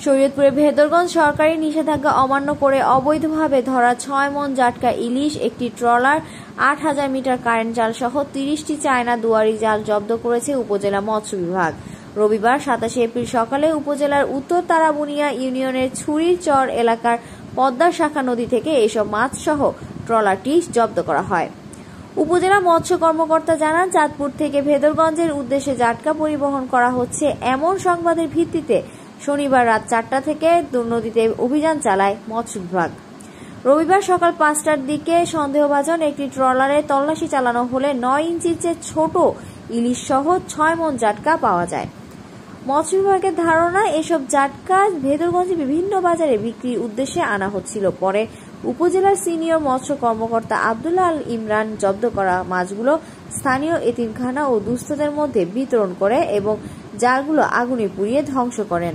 শরীয়তপুরে ভেদরগঞ্জ সরকারি নিষেধাজ্ঞা অমান্য করে অবৈধভাবে ধরা ৬ মন জাটকা ইলিশ, একটি ট্রলার, ৮,০০০ মিটার কারেন্ট জাল সহ ৩০টি চায়না দুয়ারি জাল জব্দ করেছে উপজেলা মৎস্য বিভাগ। রবিবার ২৭ এপ্রিল সকালে উপজেলার উত্তর তারাবুনিয়া ইউনিয়নের ছুরির চর এলাকার পদ্মা শাখা নদী থেকে এসব মাছ সহ ট্রলারটি জব্দ করা হয়। উপজেলা মৎস্য কর্মকর্তা জানান, চাঁদপুর থেকে ভেদরগঞ্জের উদ্দেশ্যে জাটকা পরিবহন করা হচ্ছে এমন সংবাদের ভিত্তিতে শনিবার রাত ৪টা থেকে নদীতে অভিযান চালায় মৎস্য বিভাগ। রবিবার সকাল ৫টার দিকে সন্দেহভাজন একটি ট্রলারে তল্লাশি চালানো হলে ৯ ইঞ্চির চেয়ে ছোট ইলিশ সহ ৬ মন জাটকা পাওয়া যায়। মৎস্য বিভাগের ধারণা, এসব জাটকা ভেদরগঞ্জে বিভিন্ন বাজারে বিক্রির উদ্দেশ্যে আনা হচ্ছিল। পরে উপজেলার সিনিয়র মৎস্য কর্মকর্তা আব্দুল্লাহ আল ইমরান জব্দ করা মাছগুলো স্থানীয় এতিমখানা ও দুস্থদের মধ্যে বিতরণ করে এবং জালগুলো আগুনে পুড়িয়ে ধ্বংস করেন।